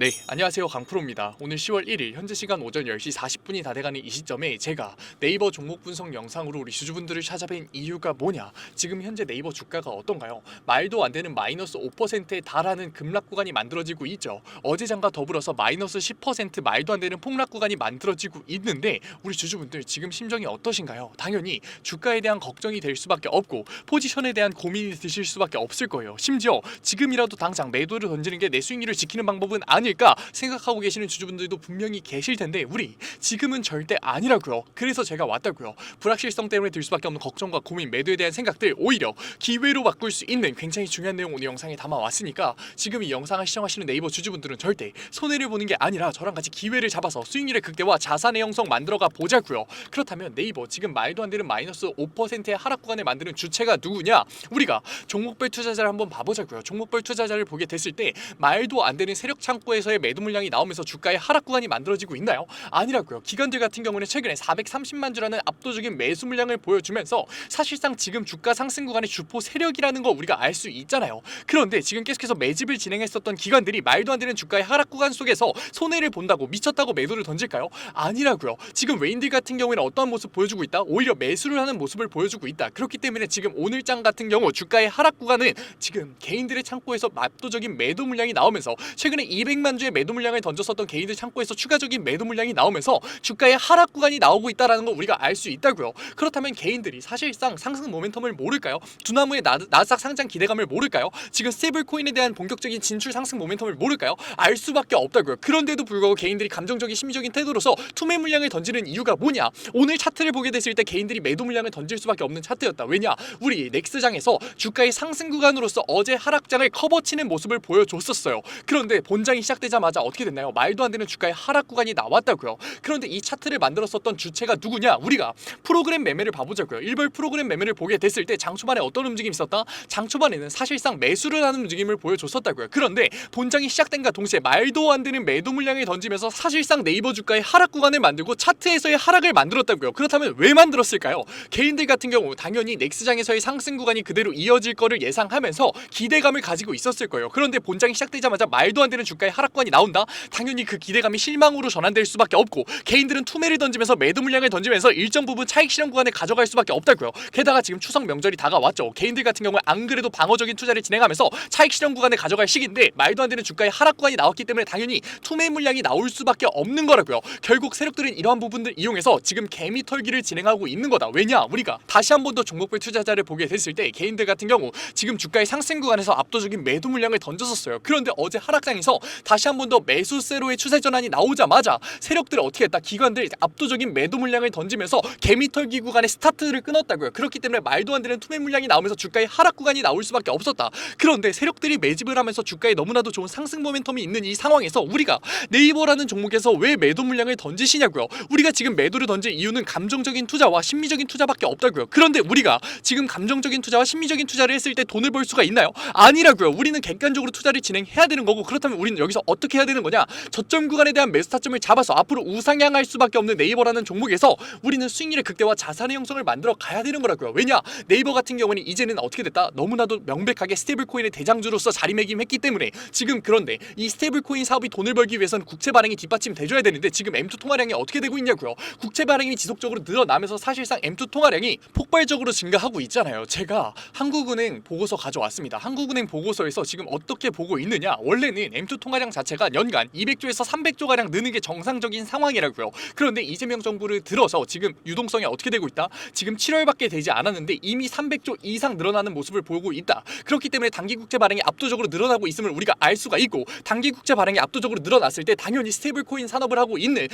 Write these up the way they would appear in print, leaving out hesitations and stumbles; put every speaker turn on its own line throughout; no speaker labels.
네, 안녕하세요. 강프로입니다. 오늘 10월 1일 현재 시간 오전 10시 40분이 다 돼가는 이 시점에 제가 네이버 종목 분석 영상으로 우리 주주분들을 찾아뵌 이유가 뭐냐, 지금 현재 네이버 주가가 어떤가요? 말도 안 되는 마이너스 5%에 달하는 급락 구간이 만들어지고 있죠. 어제장과 더불어서 마이너스 10% 말도 안 되는 폭락 구간이 만들어지고 있는데 우리 주주분들 지금 심정이 어떠신가요? 당연히 주가에 대한 걱정이 될 수밖에 없고 포지션에 대한 고민이 드실 수밖에 없을 거예요. 심지어 지금이라도 당장 매도를 던지는 게 내 수익률을 지키는 방법은 아닐까 생각하고 계시는 주주분들도 분명히 계실 텐데 우리 지금은 절대 아니라고요. 그래서 제가 왔다고요. 불확실성 때문에 들 수밖에 없는 걱정과 고민, 매도에 대한 생각들 오히려 기회로 바꿀 수 있는 굉장히 중요한 내용 오늘 영상에 담아왔으니까 지금 이 영상을 시청하시는 네이버 주주분들은 절대 손해를 보는 게 아니라 저랑 같이 기회를 잡아서 수익률의 극대화, 자산의 형성 만들어가 보자고요. 그렇다면 네이버 지금 말도 안 되는 마이너스 5%의 하락 구간을 만드는 주체가 누구냐? 우리가 종목별 투자자를 한번 봐보자고요. 종목별 투자자를 보게 됐을 때 말도 안 되는 세력 창고에서의 매도 물량이 나오면서 주가의 하락 구간이 만들어지고 있나요? 아니라고요. 기관들 같은 경우는 최근에 430만 주라는 압도적인 매수 물량을 보여주면서 사실상 지금 주가 상승 구간의 주포 세력이라는 거 우리가 알 수 있잖아요. 그런데 지금 계속해서 매집을 진행했었던 기관들이 말도 안 되는 주가의 하락 구간 속에서 손해를 본다고 미쳤다고 매도를 던질까요? 아니라고요. 지금 외인들 같은 경우에는 어떠한 모습 보여주고 있다? 오히려 매수를 하는 모습을 보여주고 있다. 그렇기 때문에 지금 오늘장 같은 경우 주가의 하락 구간은 지금 개인들의 창고에서 압도적인 매도 물량이 나오면서 최근에 200만 주의 매도 물량을 던졌었던 개인들 창고에서 추가적인 매도 물량이 나오면서 주가의 하락 구간이 나오고 있다라는 거 우리가 알 수 있다고요. 그렇다면 개인들이 사실상 상승 모멘텀을 모를까요? 두나무의 나스닥 상장 기대감을 모를까요? 지금 스테이블 코인에 대한 본격적인 진출 상승 모멘텀을 모를까요? 알 수밖에 없다고요. 그런데도 불구하고 개인들이 감정적인 심리적인 태도로서 투매 물량을 던지는 이유가 뭐냐? 오늘 차트를 보게 됐을 때 개인들이 매도 물량을 던질 수밖에 없는 차트였다. 왜냐? 우리 넥스장에서 주가의 상승 구간으로서 어제 하락장을 커버치는 모습을 보여줬었어요. 그런데 본장이 시작되자마자 어떻게 됐나요? 말도 안 되는 주가의 하락 구간이 나왔다고요. 그런데 이 차트를 만들었었던 주체가 누구냐? 우리가 프로그램 매매를 봐보자고요. 일벌 프로그램 매매를 보게 됐을 때 장 초반에 어떤 움직임이 있었다? 장 초반에는 사실상 매수를 하는 움직임을 보여줬었다고요. 그런데 본장이 시작된과 동시에 말도 안 되는 매도 물량을 던지면서 사실상 네이버 주가의 하락 구간을 만들고 차트에서의 하락을 만들었다고요. 그렇다면 왜 만들었을까요? 개인들 같은 경우 당연히 넥스장에서의 상승 구간이 그대로 이어질 거를 예상하면서 기대감을 가지고 있었을 거예요. 그런데 본장이 시작되자마자 말도 안 되는 주가의 하락 구간이 나온다? 당연히 그 기대감이 실망으로 전환될 수밖에 없고 개인들은 투매를 던지면서 매도 물량을 던지면서 일정 부분 차익 실현 구간에 가져갈 수밖에 없다고요. 게다가 지금 추석 명절이 다가왔죠. 개인들 같은 경우에 안 그래도 방어적인 투자를 진행하면서 차익 실현 구간에 가져갈 시기인데 말도 안 되는 주가의 하락 구간이 나왔기 때문에 당연히 투매 물량이 나올 수밖에 없는 거라고요. 결국 세력들은 이러한 부분들 이용해서 지금 개미 털기를 진행하고 있는 거다. 왜냐? 우리가 다시 한 번 더 종목별 투자자를 보게 됐을 때 개인들 같은 경우 지금 주가의 상승 구간에서 압도적인 매도 물량을 던졌었어요. 그런데 어제 하락장에서 다시 한 번 더 매수세로의 추세 전환이 나오자마자 세력들은 어떻게 했다? 기관들 압도적인 매도 물량을 던지면서 개미털기 구간의 스타트를 끊었다고요. 그렇기 때문에 말도 안 되는 투매 물량이 나오면서 주가의 하락 구간이 나올 수밖에 없었다. 그런데 세력들이 매집을 하면서 주가에 너무나도 좋은 상승 모멘텀이 있는 이 상황에서 우리가 네이버라는 종목에서 왜 매도 물량을 던지시냐고요. 우리가 지금 매도를 던질 이유는 감정적인 투자와 심리적인 투자밖에 없다고요. 그런데 우리가 지금 감정적인 투자와 심리적인 투자를 했을 때 돈을 벌 수가 있나요? 아니라고요. 우리는 객관적으로 투자를 진행해야 되는 거고, 그렇다면 우리는 여기서 어떻게 해야 되는 거냐? 저점 구간에 대한 매수 타점을 잡아서 앞으로 우상향할 수밖에 없는 네이버라는 종목에서 우리는 수익률의 극대화, 자산의 형성을 만들어 가야 되는 거라고요. 왜냐? 네이버 같은 경우는 이제는 어떻게 됐다? 너무나도 명백하게 스테이블 코인의 대장주로서 자리매김했기 때문에 지금, 그런데 이 스테이블 코인 사업이 돈을 벌기 위해서는 국채 발행이 뒷받침 돼줘야 되는데 지금 M2 통화량이 어떻게 되고 있냐고요. 국채 발행이 지속적으로 늘어나면서 사실상 M2 통화량이 폭발적으로 증가하고 있잖아요. 제가 한국은행 보고서 가져왔습니다. 한국은행 보고서에서 지금 어떻게 보고 있느냐? 원래는 M2 통화량 자체가 연간 200조에서 300조가량 느는 게 정상적인 상황이라고요. 그런데 이재명 정부를 들어서 지금 유동성이 어떻게 되고 있다? 지금 7월밖에 되지 않았는데 이미 300조 이상 늘어나는 모습을 보고 있다. 그렇기 때문에 단기 국채 발행이 압도적으로 늘어나고 있음을 우리가 알 수가 있고, 단기 국채 발행이 압도적으로 늘어났을 때 당연히 스테이블 코인 산업을 하고 있는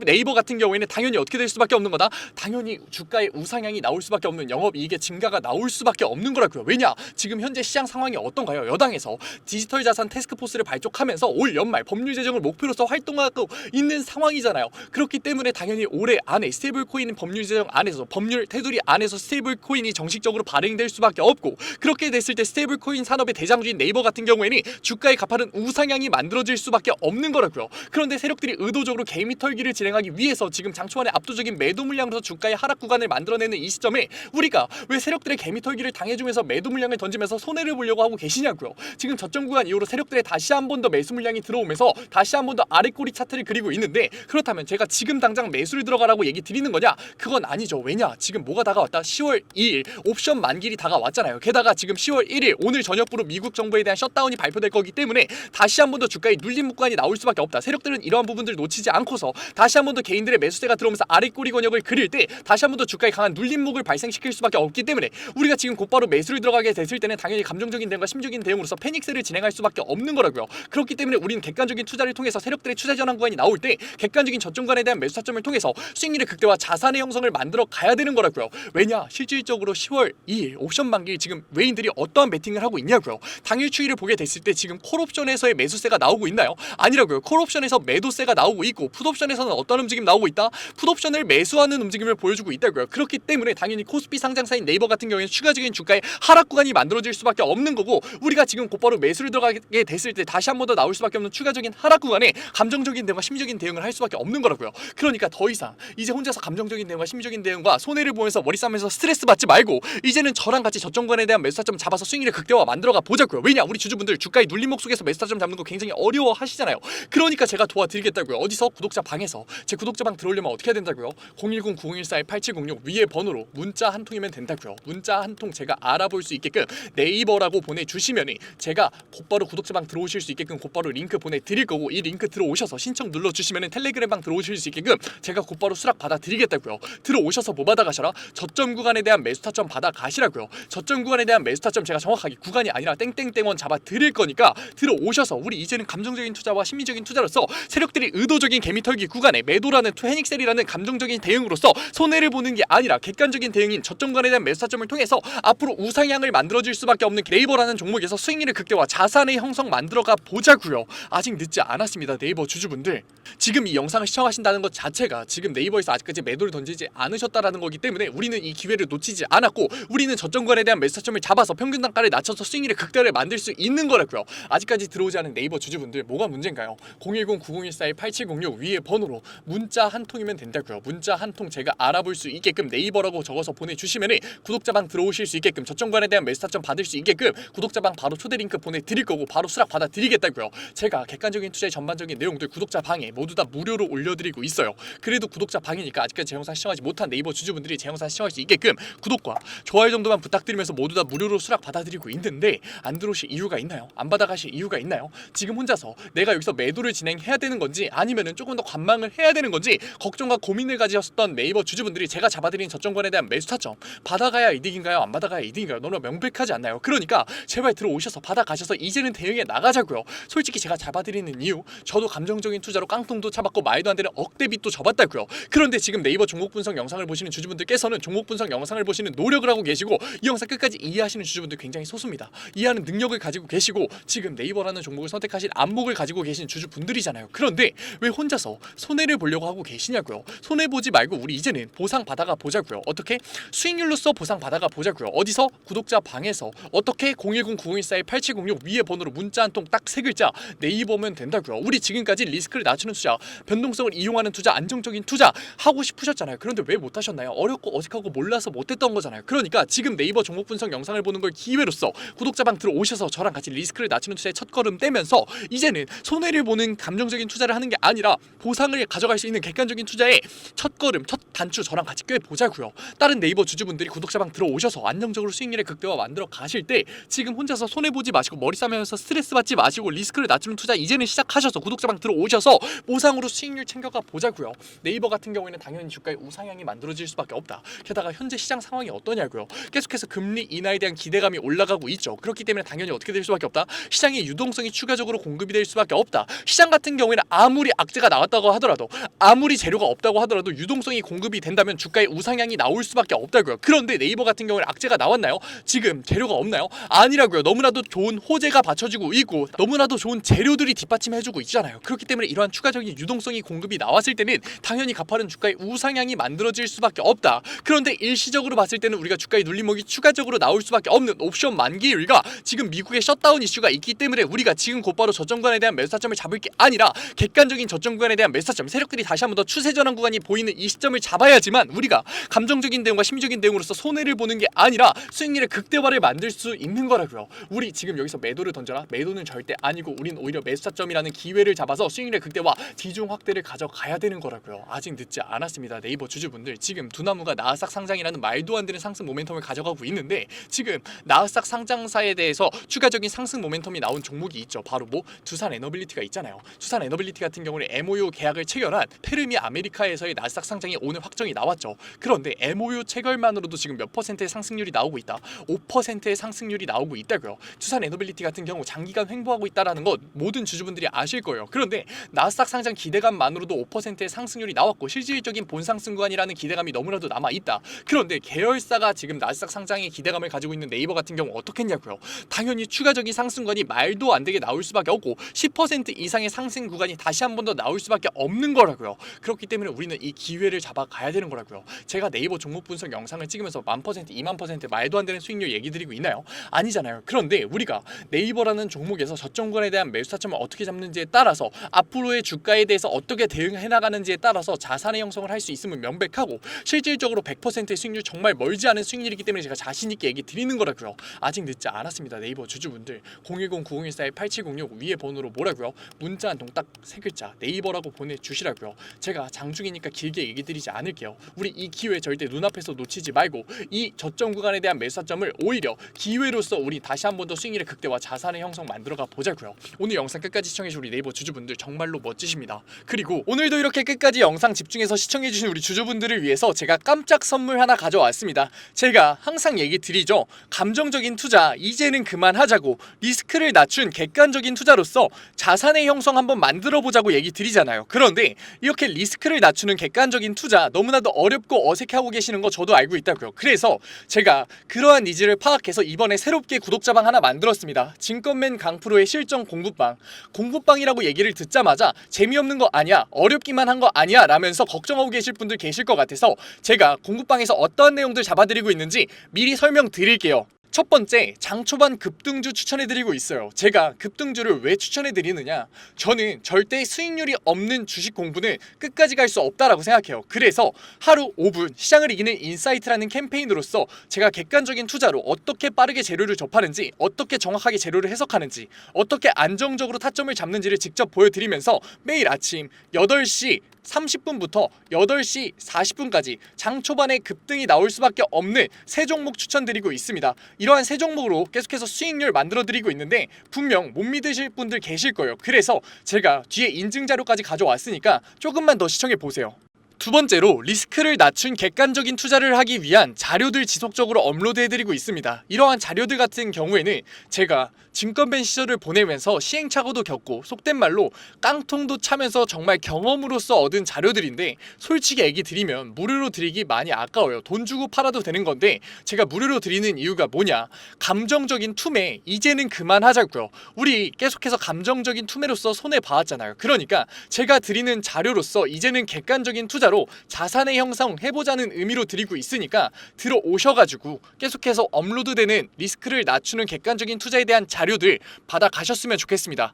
네이버 같은 경우에는 당연히 어떻게 될 수밖에 없는 거다? 당연히 주가의 우상향이 나올 수밖에 없는, 영업이익의 증가가 나올 수밖에 없는 거라고요. 왜냐? 지금 현재 시장 상황이 어떤가요? 여당에서 디지털 자산 테스크포스를 발족하면서 올 연말 법률 제정을 목표로서 활동하고 있는 상황이잖아요. 그렇기 때문에 당연히 올해 안에 스테이블 코인 법률 제정 안에서, 법률 테두리 안에서 스테이블 코인이 정식적으로 발행될 수밖에 없고, 그렇게 됐을 때 스테이블 코인 산업의 대장주인 네이버 같은 경우에는 주가의 가파른 우상향이 만들어질 수밖에 없는 거라고요. 그런데 세력들이 의도적으로 개미 털기를 진행하기 위해서 지금 장초반에 압도적인 매도 물량으로서 주가의 하락 구간을 만들어내는 이 시점에 우리가 왜 세력들의 개미 털기를 당해주면서 매도 물량을 던지면서 손해를 보려고 하고 계시냐고요. 지금 저점 구간 이후로 세력들의 다시 한 번 더 매수 물량이 영상이 들어오면서 다시 한 번 더 아래 꼬리 차트를 그리고 있는데, 그렇다면 제가 지금 당장 매수를 들어가라고 얘기 드리는 거냐? 그건 아니죠. 왜냐? 지금 뭐가 다가왔다? 10월 2일 옵션 만기일이 다가왔잖아요. 게다가 지금 10월 1일 오늘 저녁부로 미국 정부에 대한 셧다운이 발표될 거기 때문에 다시 한 번 더 주가에 눌림 목간이 나올 수밖에 없다. 세력들은 이러한 부분들을 놓치지 않고서 다시 한 번 더 개인들의 매수세가 들어오면서 아래 꼬리 권역을 그릴 때 다시 한 번 더 주가에 강한 눌림목을 발생시킬 수밖에 없기 때문에 우리가 지금 곧바로 매수를 들어가게 됐을 때는 당연히 감정적인 대응과 심적인 대응으로서 패닉세를 진행할 수밖에 없는 거라고요. 그렇기 때문에 우리는 객관적인 투자를 통해서 세력들의 투자 전환 구간이 나올 때 객관적인 저점관에 대한 매수 타점을 통해서 수익률의 극대화, 자산의 형성을 만들어 가야 되는 거라고요. 왜냐? 실질적으로 10월 2일 옵션 만기일 지금 외인들이 어떠한 베팅을 하고 있냐고요. 당일 추이를 보게 됐을 때 지금 콜옵션에서의 매수세가 나오고 있나요? 아니라고요. 콜옵션에서 매도세가 나오고 있고 풋옵션에서는 어떤 움직임 나오고 있다? 풋옵션을 매수하는 움직임을 보여주고 있다고요. 그렇기 때문에 당연히 코스피 상장사인 네이버 같은 경우에는 추가적인 주가의 하락 구간이 만들어질 수밖에 없는 거고, 우리가 지금 곧바로 매수를 들어가게 됐을 때 다시 한 번 더 나올 수밖에 없는 추가적인 하락 구간에 감정적인 대응과 심리적인 대응을 할 수밖에 없는 거라고요. 그러니까 더 이상 이제 혼자서 감정적인 대응과 심리적인 대응과 손해를 보면서 머리 싸면서 스트레스 받지 말고 이제는 저랑 같이 저점관에 대한 매수 타점 잡아서 수익률의 극대화 만들어가 보자고요. 왜냐? 우리 주주분들 주가의 눌림목 속에서 매수 타점 잡는 거 굉장히 어려워 하시잖아요. 그러니까 제가 도와드리겠다고요. 어디서? 구독자 방에서. 제 구독자 방 들어오려면 어떻게 해야 된다고요? 010-9014-8706 위에 번호로 문자 한 통이면 된다고요. 문자 한 통 제가 알아볼 수 있게끔 네이버라고 보내주시면 제가 곧바로 구독자 방 들어오실 수 있게끔 곧바로 링크 보내드릴 거고, 이 링크 들어오셔서 신청 눌러주시면 텔레그램 방 들어오실 수 있게끔 제가 곧바로 수락 받아드리겠다고요. 들어오셔서 뭐 받아가셔라? 저점 구간에 대한 매수 타점 받아가시라고요. 저점 구간에 대한 매수 타점 제가 정확하게 구간이 아니라 땡땡땡원 잡아드릴 거니까 들어오셔서 우리 이제는 감정적인 투자와 심리적인 투자로서 세력들이 의도적인 개미털기 구간에 매도라는 패닉셀이라는 감정적인 대응으로서 손해를 보는 게 아니라 객관적인 대응인 저점 구간에 대한 매수 타점을 통해서 앞으로 우상향을 만들어줄 수밖에 없는 네이버라는 종목에서 수익률의 극대화, 자산의 형성 만들어가 보자고요. 아직 늦지 않았습니다. 네이버 주주분들, 지금 이 영상을 시청하신다는 것 자체가 지금 네이버에서 아직까지 매도를 던지지 않으셨다라는 거기 때문에 우리는 이 기회를 놓치지 않았고, 우리는 저점 구간에 대한 매수 타점을 잡아서 평균 단가를 낮춰서 수익률의 극대화를 만들 수 있는 거라고요. 아직까지 들어오지 않은 네이버 주주분들, 뭐가 문제인가요? 010-9014-8706 위에 번호로 문자 한 통이면 된다고요. 문자 한 통 제가 알아볼 수 있게끔 네이버라고 적어서 보내주시면 구독자방 들어오실 수 있게끔, 저점관에 대한 매수 타점 받을 수 있게끔 구독자방 바로 초대 링크 보내드릴 거고 바로 수락 받아드리겠다고요. 제가 객관적인 투자의 전반적인 내용들 구독자 방에 모두 다 무료로 올려드리고 있어요. 그래도 구독자 방이니까 아직까지 제 영상 시청하지 못한 네이버 주주분들이 제 영상 시청할 수 있게끔 구독과 좋아요 정도만 부탁드리면서 모두 다 무료로 수락 받아드리고 있는데, 안 들어오실 이유가 있나요? 안 받아가실 이유가 있나요? 지금 혼자서 내가 여기서 매도를 진행해야 되는 건지 아니면은 조금 더 관망을 해야 되는 건지 걱정과 고민을 가지셨던 네이버 주주분들이 제가 잡아드린 저점관에 대한 매수 타점 받아가야 이득인가요? 안 받아가야 이득인가요? 너무 명백하지 않나요? 그러니까 제발 들어오셔서 받아가셔서 이제는 대응해 나가자고요. 솔직히 제가 잡아드리는 이유, 저도 감정적인 투자로 깡통도 잡았고 말도 안 되는 억대빚도 접었다고요. 그런데 지금 네이버 종목 분석 영상을 보시는 주주분들께서는 종목 분석 영상을 보시는 노력을 하고 계시고 이 영상 끝까지 이해하시는 주주분들 굉장히 소수입니다. 이해하는 능력을 가지고 계시고 지금 네이버라는 종목을 선택하신 안목을 가지고 계신 주주분들이잖아요. 그런데 왜 혼자서 손해를 보려고 하고 계시냐고요. 손해보지 말고 우리 이제는 보상 받아가 보자고요. 어떻게? 수익률로서 보상 받아가 보자고요. 어디서? 구독자 방에서. 어떻게? 010-9014-8706 위에 번호로 문자 한 통 딱 세 글자 네이버면 된다고요. 우리 지금까지 리스크를 낮추는 투자, 변동성을 이용하는 투자, 안정적인 투자 하고 싶으셨잖아요. 그런데 왜 못하셨나요? 어렵고 어색하고 몰라서 못했던 거잖아요. 그러니까 지금 네이버 종목 분석 영상을 보는 걸 기회로서 구독자방 들어오셔서 저랑 같이 리스크를 낮추는 투자에 첫걸음 떼면서 이제는 손해를 보는 감정적인 투자를 하는 게 아니라 보상을 가져갈 수 있는 객관적인 투자에 첫걸음, 첫 단추 저랑 같이 꿰보자고요. 다른 네이버 주주분들이 구독자방 들어오셔서 안정적으로 수익률의 극대화 만들어 가실 때 지금 혼자서 손해보지 마시고 머리 싸매면서 스트레스 받지 마시고 리스크를 낮추는 투자 이제는 시작하셔서 구독자방 들어오셔서 보상으로 수익률 챙겨가 보자고요. 네이버 같은 경우에는 당연히 주가의 우상향이 만들어질 수밖에 없다. 게다가 현재 시장 상황이 어떠냐고요. 계속해서 금리 인하에 대한 기대감이 올라가고 있죠. 그렇기 때문에 당연히 어떻게 될 수밖에 없다. 시장의 유동성이 추가적으로 공급이 될 수밖에 없다. 시장 같은 경우에는 아무리 악재가 나왔다고 하더라도, 아무리 재료가 없다고 하더라도 유동성이 공급이 된다면 주가의 우상향이 나올 수밖에 없다고요. 그런데 네이버 같은 경우에는 악재가 나왔나요? 지금 재료가 없나요? 아니라고요. 너무나도 좋은 호재가 받쳐지고 있고 너무나도 좋은 재료들이 뒷받침해주고 있잖아요. 그렇기 때문에 이러한 추가적인 유동성이 공급이 나왔을 때는 당연히 가파른 주가의 우상향이 만들어질 수밖에 없다. 그런데 일시적으로 봤을 때는 우리가 주가의 눌림목이 추가적으로 나올 수밖에 없는 옵션 만기일과 지금 미국의 셧다운 이슈가 있기 때문에 우리가 지금 곧바로 저점관에 대한 매수 타점을 잡을 게 아니라 객관적인 저점관에 대한 매수 타점, 세력들이 다시 한 번 더 추세 전환 구간이 보이는 이 시점을 잡아야지만 우리가 감정적인 대응과 심리적인 대응으로서 손해를 보는 게 아니라 수익률의 극대화를 만들 수 있는 거라고요. 우리 지금 여기서 매도를 던져라? 매도는 절대 아니고 우린 오히려 매수 타점이라는 기회를 잡아서 수익률의 극대화, 비중 확대를 가져가야 되는 거라고요. 아직 늦지 않았습니다. 네이버 주주분들, 지금 두나무가 나스닥 상장이라는 말도 안 되는 상승 모멘텀을 가져가고 있는데, 지금 나스닥 상장사에 대해서 추가적인 상승 모멘텀이 나온 종목이 있죠. 바로 두산 에너빌리티가 있잖아요. 두산 에너빌리티 같은 경우는 MOU 계약을 체결한 페르미 아메리카에서의 나스닥 상장이 오늘 확정이 나왔죠. 그런데 MOU 체결만으로도 지금 몇 퍼센트의 상승률이 나오고 있다. 5%의 상승률이 나오고 있다고요. 두산 에너빌리티 같은 경우 장기간 횡보하고 있다라는 것 모든 주주분들이 아실 거예요. 그런데 나스닥 상장 기대감만으로도 5%의 상승률이 나왔고 실질적인 본상승 구간이라는 기대감이 너무나도 남아 있다. 그런데 계열사가 지금 나스닥 상장의 기대감을 가지고 있는 네이버 같은 경우 어떻겠냐고요. 당연히 추가적인 상승관이 말도 안 되게 나올 수밖에 없고 10% 이상의 상승 구간이 다시 한 번 더 나올 수밖에 없는 거라고요. 그렇기 때문에 우리는 이 기회를 잡아가야 되는 거라고요. 제가 네이버 종목 분석 영상을 찍으면서 1000%, 20000% 말도 안 되는 수익률 얘기 드리고 있나요? 아니잖아요. 그런데 우리가 네이버라는 종목에서 저점 구간에 대한 매수 타점을 어떻게 잡는지에 따라서 앞으로의 주가에 대해서 어떻게 대응해 나가는지에 따라서 자산의 형성을 할 수 있으면 명백하고 실질적으로 100%의 수익률 정말 멀지 않은 수익률이기 때문에 제가 자신 있게 얘기 드리는 거라고요. 아직 늦지 않았습니다. 네이버 주주분들 010-9014-8706 위에 번호로 뭐라고요? 문자 한 통 딱 세 글자 네이버라고 보내주시라고요. 제가 장중이니까 길게 얘기 드리지 않을게요. 우리 이 기회 절대 눈앞에서 놓치지 말고 이 저점 구간에 대한 매수 타점을 오히려 기회로서 우리 다시 한 번 더 수익률의 극대화 자산의 형성 만들어가 보자고요. 오늘 영상 끝까지 시청해주신 우리 네이버 주주분들 정말로 멋지십니다. 그리고 오늘도 이렇게 끝까지 영상 집중해서 시청해주신 우리 주주분들을 위해서 제가 깜짝 선물 하나 가져왔습니다. 제가 항상 얘기 드리죠. 감정적인 투자 이제는 그만하자고, 리스크를 낮춘 객관적인 투자로서 자산의 형성 한번 만들어 보자고 얘기 드리잖아요. 그런데 이렇게 리스크를 낮추는 객관적인 투자 너무나도 어렵고 어색해하고 계시는 거 저도 알고 있다고요. 그래서 제가 그러한 니즈를 파악해서 이번에 새롭게 구독자방 하나 만들었습니다. 증권맨 강프로의 실전 공부방. 공부방이라고 얘기를 듣자마자 재미없는 거 아니야, 어렵기만 한 거 아니야 라면서 걱정하고 계실 분들 계실 것 같아서 제가 공부방에서 어떠한 내용들 잡아드리고 있는지 미리 설명드릴게요. 첫 번째, 장초반 급등주 추천해드리고 있어요. 제가 급등주를 왜 추천해드리느냐, 저는 절대 수익률이 없는 주식 공부는 끝까지 갈 수 없다라고 생각해요. 그래서 하루 5분 시장을 이기는 인사이트라는 캠페인으로서 제가 객관적인 투자로 어떻게 빠르게 재료를 접하는지, 어떻게 정확하게 재료를 해석하는지, 어떻게 안정적으로 타점을 잡는지를 직접 보여드리면서 매일 아침 8시 30분부터 8시 40분까지 장 초반에 급등이 나올 수밖에 없는 세 종목 추천드리고 있습니다. 이러한 세 종목으로 계속해서 수익률 만들어드리고 있는데 분명 못 믿으실 분들 계실 거예요. 그래서 제가 뒤에 인증 자료까지 가져왔으니까 조금만 더 시청해보세요. 두 번째로, 리스크를 낮춘 객관적인 투자를 하기 위한 자료들 지속적으로 업로드해드리고 있습니다. 이러한 자료들 같은 경우에는 제가 증권맨 시절을 보내면서 시행착오도 겪고 속된 말로 깡통도 차면서 정말 경험으로서 얻은 자료들인데, 솔직히 얘기 드리면 무료로 드리기 많이 아까워요. 돈 주고 팔아도 되는 건데 제가 무료로 드리는 이유가 뭐냐, 감정적인 투매 이제는 그만하자고요. 우리 계속해서 감정적인 투매로서 손해봐왔잖아요. 그러니까 제가 드리는 자료로서 이제는 객관적인 투자로 자산의 형성 해보자는 의미로 드리고 있으니까 들어오셔가지고 계속해서 업로드되는 리스크를 낮추는 객관적인 투자에 대한 자료들 받아가셨으면 좋겠습니다.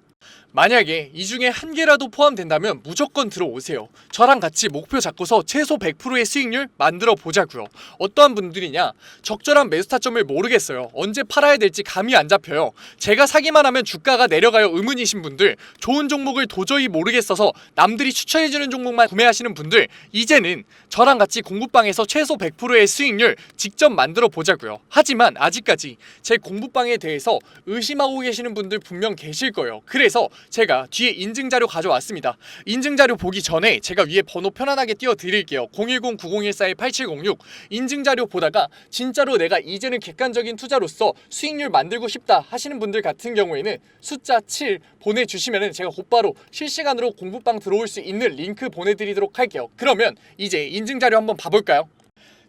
만약에 이 중에 한 개라도 포함된다면 무조건 들어오세요. 저랑 같이 목표 잡고서 최소 100%의 수익률 만들어 보자고요. 어떠한 분들이냐, 적절한 매수 타점을 모르겠어요. 언제 팔아야 될지 감이 안 잡혀요. 제가 사기만 하면 주가가 내려가요 의문이신 분들, 좋은 종목을 도저히 모르겠어서 남들이 추천해주는 종목만 구매하시는 분들, 이제는 저랑 같이 공부방에서 최소 100%의 수익률 직접 만들어 보자고요. 하지만 아직까지 제 공부방에 대해서 의심하고 계시는 분들 분명 계실 거예요. 그래서 제가 뒤에 인증자료 가져왔습니다. 인증자료 보기 전에 제가 위에 번호 편안하게 띄워드릴게요. 010-9014-8706 인증자료 보다가 진짜로 내가 이제는 객관적인 투자로서 수익률 만들고 싶다 하시는 분들 같은 경우에는 숫자 7 보내주시면 제가 곧바로 실시간으로 공부방 들어올 수 있는 링크 보내드리도록 할게요. 그러면 이제 인증자료 한번 봐볼까요?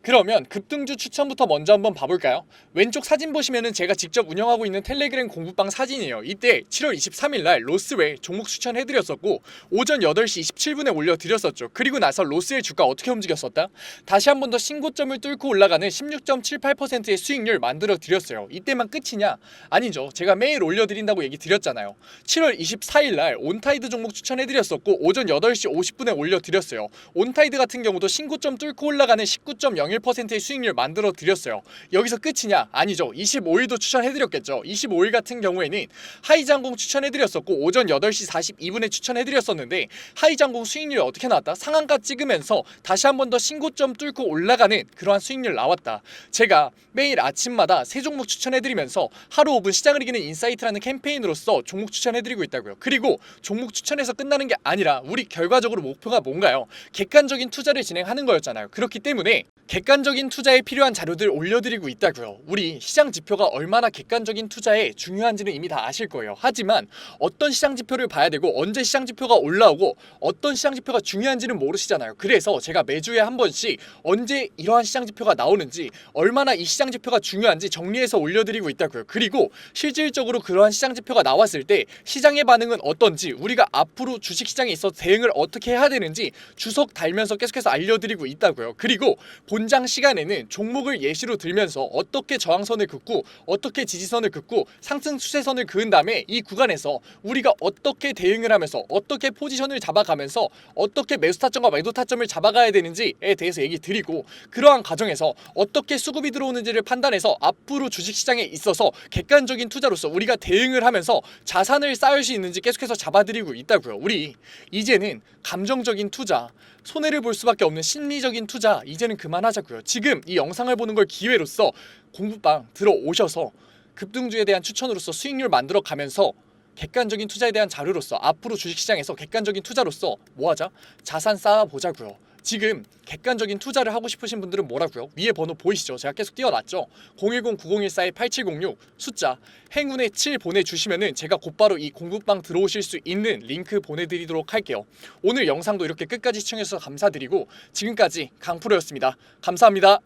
그러면 급등주 추천부터 먼저 한번 봐볼까요? 왼쪽 사진 보시면은 제가 직접 운영하고 있는 텔레그램 공부방 사진이에요. 이때 7월 23일날 로스웰 종목 추천해드렸었고 오전 8시 27분에 올려드렸었죠. 그리고 나서 로스웰 주가 어떻게 움직였었다? 다시 한 번 더 신고점을 뚫고 올라가는 16.78%의 수익률 만들어드렸어요. 이때만 끝이냐? 아니죠. 제가 매일 올려드린다고 얘기 드렸잖아요. 7월 24일날 온타이드 종목 추천해드렸었고 오전 8시 50분에 올려드렸어요. 온타이드 같은 경우도 신고점 뚫고 올라가는 19.01 0.01%의 수익률 만들어 드렸어요. 여기서 끝이냐? 아니죠. 25일도 추천해 드렸겠죠. 25일 같은 경우에는 하이장공 추천해 드렸었고 오전 8시 42분에 추천해 드렸었는데 하이장공 수익률이 어떻게 나왔다? 상한가 찍으면서 다시 한 번 더 신고점 뚫고 올라가는 그러한 수익률 나왔다. 제가 매일 아침마다 세 종목 추천해드리면서 하루 5분 시장을 이기는 인사이트라는 캠페인으로서 종목 추천해드리고 있다고요. 그리고 종목 추천해서 끝나는 게 아니라 우리 결과적으로 목표가 뭔가요? 객관적인 투자를 진행하는 거였잖아요. 그렇기 때문에 객관적인 투자에 필요한 자료들 올려드리고 있다고요. 우리 시장 지표가 얼마나 객관적인 투자에 중요한지는 이미 다 아실 거예요. 하지만 어떤 시장 지표를 봐야 되고 언제 시장 지표가 올라오고 어떤 시장 지표가 중요한지는 모르시잖아요. 그래서 제가 매주에 한 번씩 언제 이러한 시장 지표가 나오는지 얼마나 이 시장 지표가 중요한지 정리해서 올려드리고 있다고요. 그리고 실질적으로 그러한 시장 지표가 나왔을 때 시장의 반응은 어떤지 우리가 앞으로 주식시장에 있어 대응을 어떻게 해야 되는지 주석 달면서 계속해서 알려드리고 있다고요. 그리고 본장 시간에는 종목을 예시로 들면서 어떻게 저항선을 긋고 어떻게 지지선을 긋고 상승 추세선을 그은 다음에 이 구간에서 우리가 어떻게 대응을 하면서 어떻게 포지션을 잡아가면서 어떻게 매수 타점과 매도 타점을 잡아가야 되는지에 대해서 얘기 드리고 그러한 과정에서 어떻게 수급이 들어오는지를 판단해서 앞으로 주식시장에 있어서 객관적인 투자로서 우리가 대응을 하면서 자산을 쌓을 수 있는지 계속해서 잡아드리고 있다고요. 우리 이제는 감정적인 투자 손해를 볼 수밖에 없는 심리적인 투자 이제는 그만하자고요. 지금 이 영상을 보는 걸 기회로서 공부방 들어오셔서 급등주에 대한 추천으로서 수익률 만들어 가면서 객관적인 투자에 대한 자료로서 앞으로 주식시장에서 객관적인 투자로서 뭐하자? 자산 쌓아보자고요. 지금 객관적인 투자를 하고 싶으신 분들은 뭐라고요? 위에 번호 보이시죠? 제가 계속 띄워놨죠? 010-9014-8706 숫자 행운의 7 보내주시면은 제가 곧바로 이 공부방 들어오실 수 있는 링크 보내드리도록 할게요. 오늘 영상도 이렇게 끝까지 시청해주셔서 감사드리고 지금까지 강프로였습니다. 감사합니다.